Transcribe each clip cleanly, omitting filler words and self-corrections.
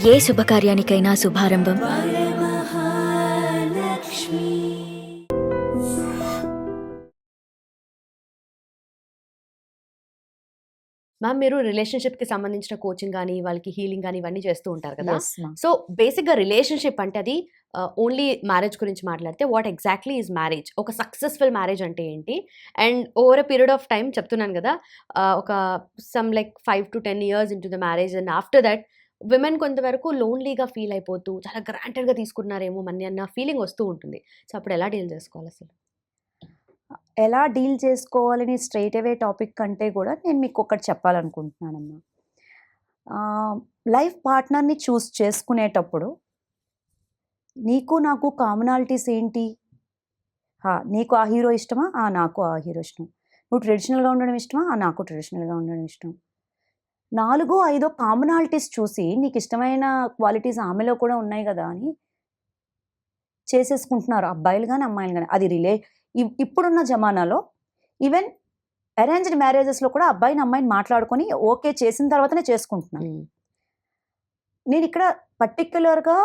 ఏ శుభకార్యానికైనా శుభారంభం ma'am మీరు రిలేషన్‌షిప్‌కి సంబంధించిన coaching గాని, వాళ్ళకి హీలింగ్ గాని ఇవన్నీ చేస్తూ ఉంటారు కదా! Yes ma'am. సో, బేసిక్‌గా రిలేషన్‌షిప్ అంటే అది ఓన్లీ మ్యారేజ్ గురించి మాట్లాడితే వాట్ ఎగ్జాక్ట్‌లీ ఈజ్ మ్యారేజ్? ఒక సక్సెస్‌ఫుల్ మ్యారేజ్ అంటే ఏంటి? And over a period of time చెప్తున్నాను కదా! ఒక some like 5-10 years into the marriage and after that women కొంతవరకు లోన్‌లీగా ఫీల్ అయిపోతూ చాలా గ్రాంటెడ్‌గా తీసుకుంటున్నారేమో మన్ని అన్న ఫీలింగ్ వస్తూ ఉంటుంది. సో, అప్పుడు ఎలా డీల్ చేసుకోవాలసలు? ఎలా డీల్ చేసుకోవాలని స్ట్రెయిట్ అవే టాపిక్ కంటే కూడా నేను మీకు ఒకటి చెప్పాలనుకుంటున్నానమ్మా. లైఫ్ పార్ట్నర్‌ని చూస్ చేసుకునేటప్పుడు నీకు నాకు కామనాలిటీస్ ఏంటి? నీకు ఆ హీరో ఇష్టమా? నాకు ఆ హీరో ఇష్టం. నువ్వు ట్రెడిషనల్‌గా ఉండడం ఇష్టమా? నాకు ట్రెడిషనల్‌గా ఉండడం ఇష్టం. 4, 5 కామనాలిటీస్ చూసి నీకిష్టమైన క్వాలిటీస్ ఆమెలో కూడా ఉన్నాయి గదా! అని చేసేసుకుంటున్నారు అబ్బాయిలు గాని, అమ్మాయిలు గాని. అది ఇప్పుడున్న జమానాలో ఈవెన్ అరేంజ్డ్ మ్యారేజెస్‌లో కూడా అబ్బాయిని, అమ్మాయిని మాట్లాడుకొని ఓకే చేసిన తర్వాతనే చేసుకుంటున్నారు. నేనిక్కడ పర్టిక్యులర్‌గా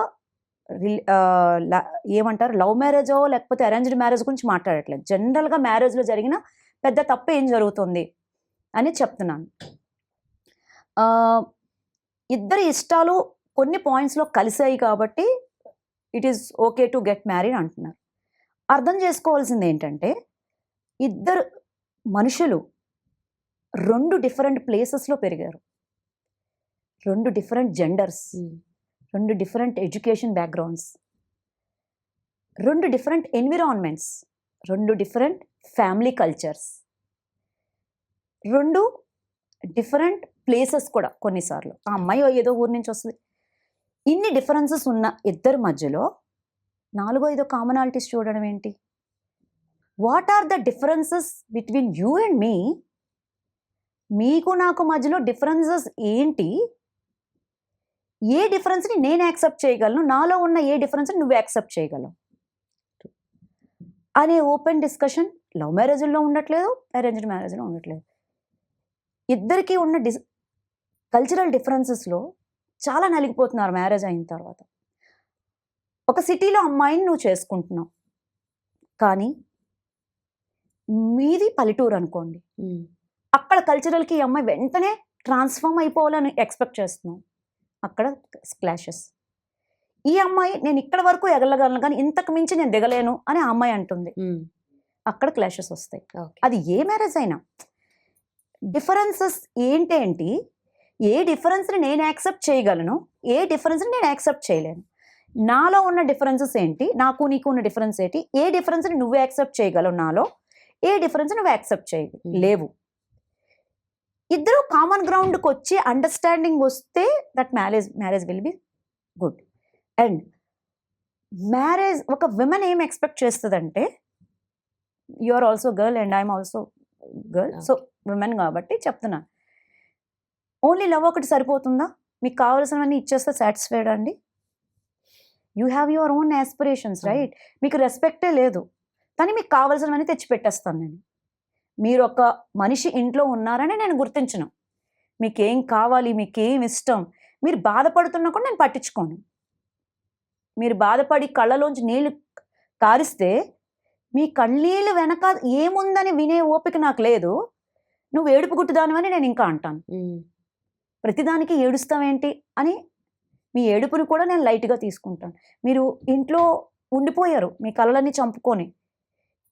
ఏమంటారు లవ్ మ్యారేజో లేకపోతే అరేంజ్డ్ మ్యారేజ్ గురించి మాట్లాడట్లేదు. జనరల్‌గా మ్యారేజ్‌లో జరిగిన పెద్ద తప్పేం జరుగుతుంది అని చెప్తున్నాను. ఇద్దరి ఇష్టాలు కొన్ని పాయింట్స్‌లో కలిసాయి కాబట్టి it is okay to get married అంటున్నారు. అర్థం చేసుకోవాల్సిందేంటంటే ఇద్దరు మనుషులు 2 డిఫరెంట్ ప్లేసెస్‌లో పెరిగారు. 2 different genders, 2 different education backgrounds, 2 different environments, 2 different family cultures, 2 different places కూడా కొన్నిసార్లు. ఆ అమ్మాయి ఏదో ఊరు నుంచి వస్తది. ఇన్ని డిఫరెన్సెస్ ఉన్న ఇద్దరి మధ్యలో 4, 5 కామనాలిటీస్ చూడడం ఏంటి? What are the differences between you and me? మీకు నాకు మధ్యలో డిఫరెన్సెస్ ఏంటి? ఏ డిఫరెన్స్‌ని నేను యాక్సెప్ట్ చేయగలను? నాలో ఉన్న ఏ డిఫరెన్స్‌ని నువ్వు యాక్సెప్ట్ చేయగలవు? అనే ఓపెన్ డిస్కషన్ లవ్ మ్యారేజ్‌లో ఉండట్లేదు, అరేంజ్డ్ మ్యారేజ్‌లో ఉండట్లేదు. ఇద్దరికీ ఉన్న కల్చరల్ డిఫరెన్సెస్‌లో చాలా నలిగిపోతున్నారు మ్యారేజ్ అయిన తర్వాత. ఒక సిటీలో అమ్మాయిని నువ్వు చేసుకుంటున్నావు. కానీ మీది పల్లెటూరు అనుకోండి. అక్కడ కల్చరల్‌కి ఈ అమ్మాయి వెంటనే ట్రాన్స్‌ఫార్మ్ అయిపోవాలని ఎక్స్‌పెక్ట్ చేస్తున్నావు. అక్కడ క్లాషెస్. ఈ అమ్మాయి నేను ఇక్కడ వరకు ఎగలగలను కానీ ఇంతకు మించి నేను దిగలేను అని ఆ అమ్మాయి అంటుంది. అక్కడ క్లాషెస్ వస్తాయి. అది ఏ మ్యారేజ్ అయినా. డిఫరెన్సెస్ ఏంటేంటి? ఏ డిఫరెన్స్‌ని నేను యాక్సెప్ట్ చేయగలను? ఏ డిఫరెన్స్‌ని నేను యాక్సెప్ట్ చేయలేను? నాలో ఉన్న డిఫరెన్సెస్ ఏంటి? నాకు నీకు ఉన్న డిఫరెన్స్ ఏంటి? ఏ డిఫరెన్స్‌ని నువ్వు యాక్సెప్ట్ చేయగలవు నాలో? ఏ డిఫరెన్స్ నువ్వు యాక్సెప్ట్ లేవు. ఇద్దరు కామన్ గ్రౌండ్‌కి వచ్చి అండర్‌స్టాండింగ్ వస్తే that marriage will be good. And marriage ఒక విమెన్ ఏం ఎక్స్‌పెక్ట్ చేస్తదంటే you are also girl and I am also girl. So women కాబట్టి చెప్తున్నా. ఓన్లీ లవ్ ఒకటి సరిపోతుందా? మీకు కావాల్సినవన్నీ ఇచ్చేస్తే సాటిస్ఫైడా అండి? You have your own aspirations right? మీకు రెస్పెక్టే లేదు. కానీ మీకు కావాల్సినవన్నీ తెచ్చిపెట్టేస్తాను నేను. మీరు ఒక మనిషి ఇంట్లో ఉన్నారని నేను గుర్తించను. మీకేం కావాలి? మీకేం ఇష్టం? మీరు బాధపడుతున్నా కూడా నేను పట్టించుకోను. మీరు బాధపడి కళ్ళలోంచి నీళ్లు కారిస్తే మీ కన్నీళ్ళు వెనక ఏముందని వినే ఓపిక నాకు లేదు. నువ్వు ఏడుపు గుట్టుదానివని నేను ఇంకా అంటాను. ప్రతిదానికి ఏడుస్తావేంటి అని మీ ఏడుపుని కూడా నేను లైట్‌గా తీసుకుంటాను. మీరు ఇంట్లో ఉండిపోయారు మీ కలలన్నీ చంపుకొని.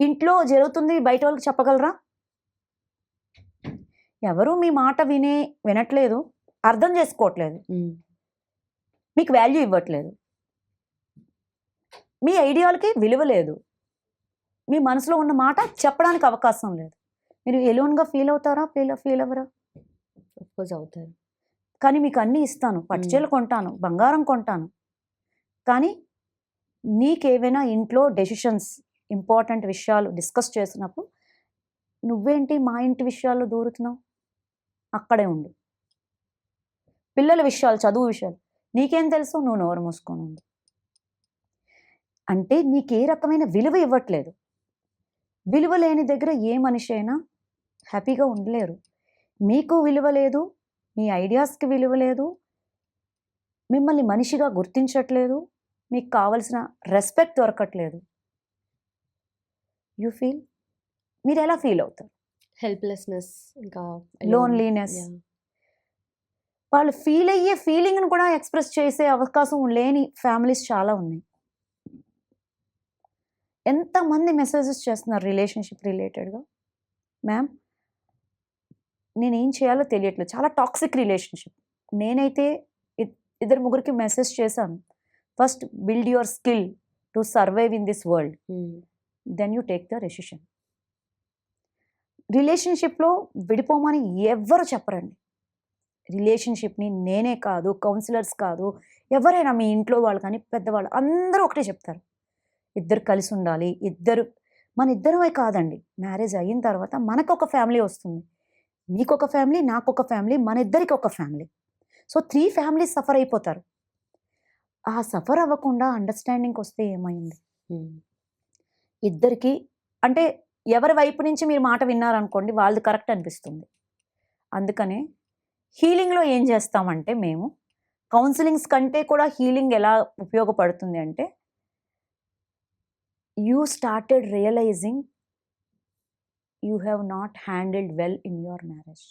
ఇంట్లో జరుగుతుంది బయట వాళ్ళకి చెప్పగలరా? ఎవరు మీ మాట వినట్లేదు, అర్థం చేసుకోవట్లేదు, మీకు వాల్యూ ఇవ్వట్లేదు, మీ ఐడియాలకి విలువ లేదు, మీ మనసులో ఉన్న మాట చెప్పడానికి అవకాశం లేదు. మీరు ఎలోన్‌గా ఫీల్ అవుతారా? ఫీల్ అవ్వరా? అఫ్‌కోర్స్ అవుతారు. కానీ మీకు అన్నీ ఇస్తాను. పట్టు చీరలు కొంటాను, బంగారం కొంటాను. కానీ నీకేవైనా ఇంట్లో డెసిషన్స్ ఇంపార్టెంట్ విషయాలు డిస్కస్ చేసినప్పుడు నువ్వేంటి మా ఇంటి విషయాల్లో దూరుతున్నావు? అక్కడే ఉండు. పిల్లల విషయాలు, చదువు విషయాలు నీకేం తెలుసు? నువ్వు నోరు మూసుకొని ఉండు. అంటే నీకే రకమైన విలువ ఇవ్వట్లేదు. విలువ లేని దగ్గర ఏ మనిషి అయినా హ్యాపీగా ఉండలేరు. మీకు విలువ లేదు, మీ ఐడియాస్‌కి విలువ లేదు, మిమ్మల్ని మనిషిగా గుర్తించట్లేదు, మీకు కావలసిన రెస్పెక్ట్ దొరకట్లేదు. యూ ఫీల్, మీరు ఎలా ఫీల్ అవుతారు? హెల్ప్లెస్నెస్, ఇంకా లోన్లీనెస్. వాళ్ళు ఫీల్ అయ్యే ఫీలింగ్ను కూడా ఎక్స్ప్రెస్ చేసే అవకాశం లేని ఫ్యామిలీస్ చాలా ఉన్నాయి. ఎంతమంది మెసేజెస్ చేస్తున్నారు రిలేషన్షిప్ రిలేటెడ్గా, మ్యామ్ నేనేం చేయాలో తెలియట్లేదు, చాలా టాక్సిక్ రిలేషన్షిప్. నేనైతే ఇద్దరు ముగ్గురికి మెసేజ్ చేశాను, first build your skill to survive in this world, then you take the decision. రిలేషన్షిప్లో విడిపోమని ఎవ్వరు చెప్పరండి. రిలేషన్షిప్ని నేనే కాదు, కౌన్సిలర్స్ కాదు, ఎవరైనా మీ ఇంట్లో వాళ్ళు కానీ పెద్దవాళ్ళు అందరూ ఒకటే చెప్తారు, ఇద్దరు కలిసి ఉండాలి. మన ఇద్దరమే కాదండి, మ్యారేజ్ అయిన తర్వాత మనకు ఒక ఫ్యామిలీ వస్తుంది, మీకు ఒక ఫ్యామిలీ, నాకు ఒక ఫ్యామిలీ, మన ఇద్దరికి ఒక ఫ్యామిలీ. సో 3 ఫ్యామిలీస్ సఫర్ అయిపోతారు. ఆ సఫర్ అవ్వకుండా అండర్స్టాండింగ్కి వస్తే ఏమైంది? ఇద్దరికి అంటే ఎవరి వైపు నుంచి మీరు మాట విన్నారనుకోండి, వాళ్ళది కరెక్ట్ అనిపిస్తుంది. అందుకనే హీలింగ్లో ఏం చేస్తామంటే, మేము కౌన్సిలింగ్స్ కంటే కూడా హీలింగ్ ఎలా ఉపయోగపడుతుంది అంటే, you started realising you have not handled well in your marriage.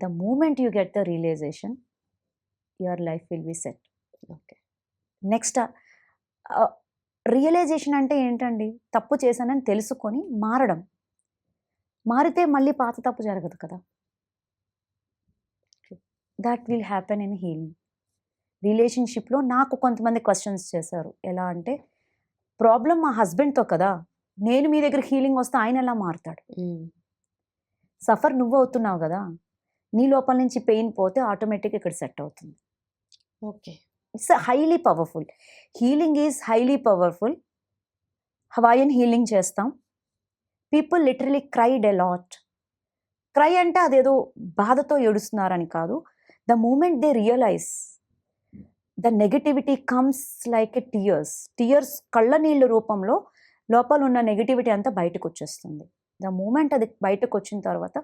The moment you get the realisation, your life will be set. Okay. Next realisation అంటే ఏంటండి? తప్పు చేశానని తెలుసుకొని మారడం. మారితే మళ్ళీ పాత తప్పు జరగదు కదా. That will happen in healing. రిలేషన్షిప్లో నాకు కొంతమంది క్వశ్చన్స్ చేశారు, ఎలా అంటే, ప్రాబ్లం మా హస్బెండ్తో కదా, నేను మీ దగ్గర హీలింగ్ వస్తే ఆయన ఎలా మారుతాడు? సఫర్ నువ్వు అవుతున్నావు కదా, నీ లోపల నుంచి పెయిన్ పోతే ఆటోమేటిక్గా ఇక్కడ సెట్ అవుతుంది. Okay. It's highly powerful. Healing is highly powerful. Hawaiian healing చేస్తాం. People literally cried a lot. Cry అంటే అదేదో బాధతో ఏడుస్తున్నారని కాదు. The moment they realize the negativity comes like a tears కళ్ళ నీళ్ళ రూపంలో లోపల ఉన్న నెగటివిటీ అంతా బయటకు వచ్చేస్తుంది. ద మూమెంట్ అది బయటకు వచ్చిన తర్వాత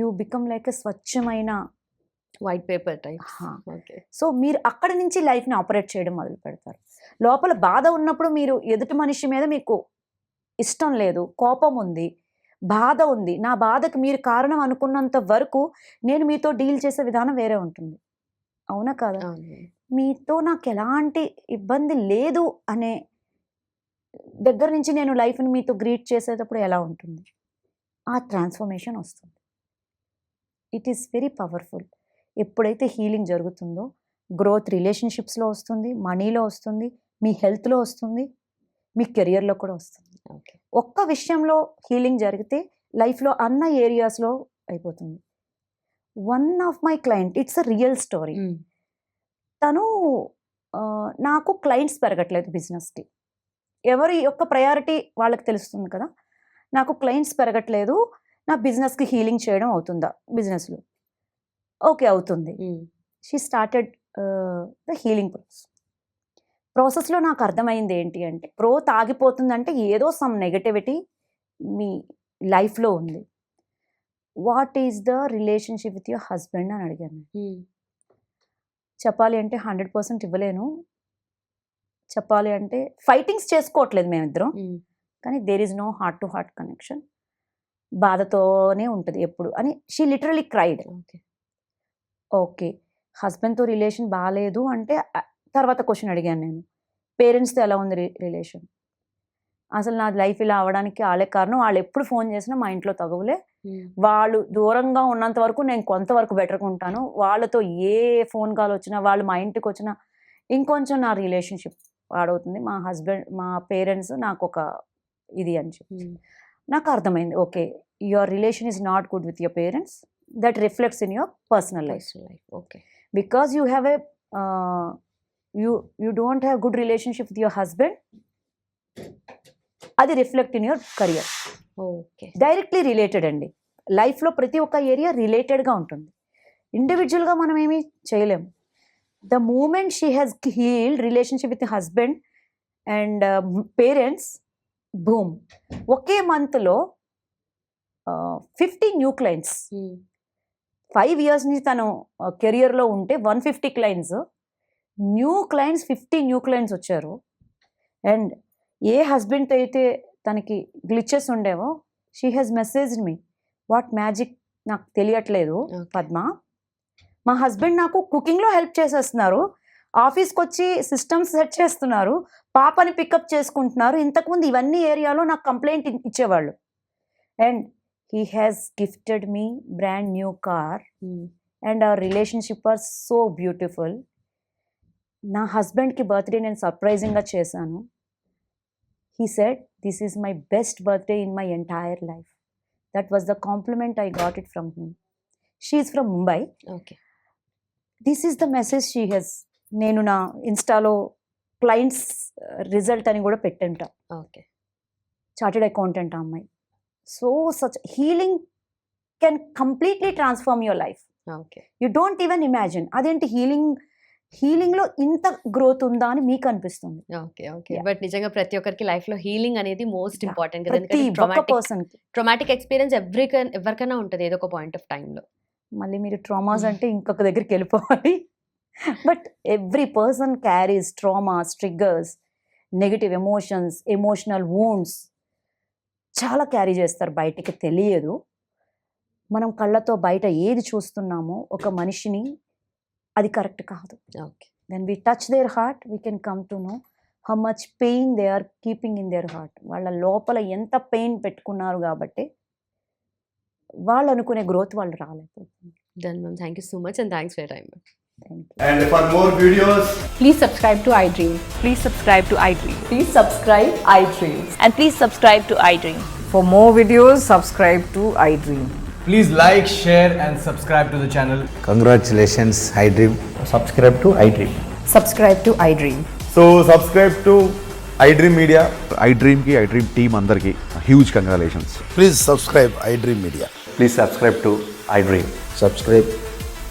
యూ బికమ్ లైక్ ఎ స్వచ్ఛమైన white paper type. Okay. So మీరు అక్కడి నుంచి లైఫ్ని ఆపరేట్ చేయడం మొదలు పెడతారు. లోపల బాధ ఉన్నప్పుడు మీరు ఎదుటి మనిషి మీద మీకు ఇష్టం లేదు, కోపం ఉంది, బాధ ఉంది, నా బాధకు మీరు కారణం అనుకున్నంత వరకు నేను మీతో డీల్ చేసే విధానం వేరే ఉంటుంది. అవునా కాదా? మీతో నాకు ఎలాంటి ఇబ్బంది లేదు అనే దగ్గర నుంచి నేను లైఫ్ని మీతో గ్రీట్ చేసేటప్పుడు ఎలా ఉంటుంది? ఆ ట్రాన్స్ఫర్మేషన్ వస్తుంది. It is very powerful. ఎప్పుడైతే హీలింగ్ జరుగుతుందో గ్రోత్ రిలేషన్షిప్స్లో వస్తుంది, మనీలో వస్తుంది, మీ హెల్త్లో వస్తుంది, మీ కెరియర్లో కూడా వస్తుంది. ఓకే. ఒక్క విషయంలో హీలింగ్ జరిగితే లైఫ్లో అన్న ఏరియాస్లో అయిపోతుంది. One of my client, it's a real story. తను నాకు క్లయింట్స్ పెరగట్లేదు బిజినెస్కి. ఎవరి యొక్క ప్రయారిటీ వాళ్ళకి తెలుస్తుంది కదా. నాకు క్లయింట్స్ పెరగట్లేదు, నా బిజినెస్కి హీలింగ్ చేయడం అవుతుందా? బిజినెస్లో ఓకే అవుతుంది. షీ స్టార్టెడ్ ద హీలింగ్ ప్రాసెస్లో నాకు అర్థమైంది ఏంటి అంటే, గ్రోత్ ఆగిపోతుందంటే ఏదో సమ్ నెగటివిటీ మీ లైఫ్లో ఉంది. What is the relationship with your husband అని అడిగాను. చెప్పాలి అంటే 100% ఇవ్వలేను. చెప్పాలి అంటే ఫైటింగ్స్ చేసుకోవట్లేదు మేమిద్దరం, కానీ there is no heart to heart connection. బాధతోనే ఉంటుంది ఎప్పుడు అని షీ లిటరలీ క్రైడ్. ఓకే, హస్బెండ్తో రిలేషన్ బాగాలేదు అంటే తర్వాత క్వశ్చన్ అడిగాను నేను, పేరెంట్స్తో ఎలా ఉంది రిలేషన్? అసలు నా లైఫ్ ఇలా అవ్వడానికి వాళ్ళే కారణం, వాళ్ళు ఎప్పుడు ఫోన్ చేసినా మా ఇంట్లో తగువులే, వాళ్ళు దూరంగా ఉన్నంత వరకు నేను కొంతవరకు బెటర్గా ఉంటాను, వాళ్ళతో ఏ ఫోన్ కాల్ వచ్చినా, వాళ్ళు మా ఇంటికి వచ్చినా ఇంకొంచెం నా రిలేషన్షిప్ పాడవుతుంది, మా హస్బెండ్ మా పేరెంట్స్ నాకు ఒక ఇది అని చెప్పి నాకు అర్థమైంది. Okay, your relation is not good with your parents, that reflects in your personal life. Okay, because you have a you don't have good relationship with your husband, అది reflect in your career. Okay, directly related అండి. లైఫ్లో ప్రతి ఒక్క area రిలేటెడ్గా ఉంటుంది. ఇండివిజువల్గా మనం ఏమీ చేయలేము. The moment she has healed relationship with husband and parents, boom, ఒకే మంత్లో 50 న్యూ క్లయింట్స్. 5 years నుంచి తను కెరియర్లో ఉంటే 150 clients new clients 50 new clients వచ్చారు. అండ్ ఏ హస్బెండ్ అయితే తనకి గ్లిచెస్ ఉండేవో she has messaged me what magic నాకు తెలియట్లేదు పద్మ. మా హస్బెండ్ నాకు కుకింగ్లో హెల్ప్ చేసేస్తున్నారు, ఆఫీస్కి వచ్చి సిస్టమ్స్ సెట్ చేస్తున్నారు, పాపని పికప్ చేసుకుంటున్నారు. ఇంతకుముందు ఇవన్నీ ఏరియాలో నాకు కంప్లైంట్ ఇచ్చేవాళ్ళు. And he has gifted me brand new car and our relationship are so beautiful. నా హస్బెండ్కి బర్త్డే నేను సర్ప్రైజింగ్గా చేశాను. He said this is my best birthday in my entire life. That was the compliment I got it from him. She is from Mumbai. Okay. This is the message she has. నేను నా ఇన్స్టాలో clients result అని కూడా పెట్టంట. Okay. Chartered accountant ఆ అమ్మాయి. So such healing can completely transform your life. Okay. You don't even imagine అదేంటి హీలింగ్లో ఇంత growth ఉందా అని మీకు అనిపిస్తుంది. ఓకే. ఓకే. బట్ నిజంగా ప్రతి ఒక్కరికి లైఫ్లో హీలింగ్ అనేది మోస్ట్ ఇంపార్టెంట్ కదా. ప్రతి ఒక్క పర్సన్కి. ట్రామాటిక్ ఎక్స్పీరియన్స్ ఎవరికైనా ఉంటుంది ఏదో ఒక పాయింట్ ఆఫ్ టైంలో. మళ్ళీ మీరు ట్రామాస్ అంటే ఇంకొక దగ్గరికి వెళ్ళిపోవాలి. But every person carries traumas, triggers, negative emotions, emotional wounds చాలా క్యారీ చేస్తారు, బయటికి తెలియదు. మనం కళ్ళతో బయట ఏది చూస్తున్నామో ఒక మనిషిని అది కరెక్ట్ కాదు. Okay. When we touch their heart we can come to know how much pain they are keeping in their heart. వాళ్ళ లోపల ఎంత పెయిన్ పెట్టుకున్నారు కాబట్టి వాళ్ళు అనుకునే గ్రోత్ వాళ్ళు రాలేకపోతుంది. Done ma'am. Thank you so much and thanks for your time. Thank you. And for more videos, Please subscribe to iDream. Please subscribe to iDream. Please subscribe iDream. And please subscribe to iDream. For more videos, subscribe to iDream. Please like, share and subscribe to the channel. Congratulations, iDream. Subscribe to iDream. Subscribe to iDream. so subscribe to iDream Media. iDream team andarki huge congratulations. Please subscribe iDream Media. Please subscribe to iDream. Subscribe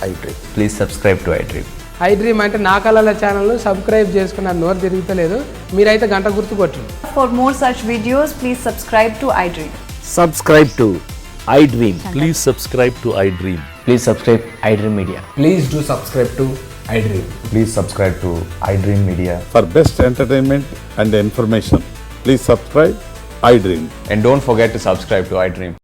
iDream. Please subscribe to iDream. iDream అంటే నా కళల ఛానల్ను subscribe చేసుకున్న నోరు తిరుగుతలేదు, మీరైతే గంట గుర్తు కొట్టండి. For more such videos, please subscribe to iDream. Subscribe to iDream. Please subscribe to iDream. Please subscribe iDream Media. Please do subscribe to iDream. Please subscribe to iDream Media. For best entertainment and information, please subscribe iDream. And don't forget to subscribe to iDream.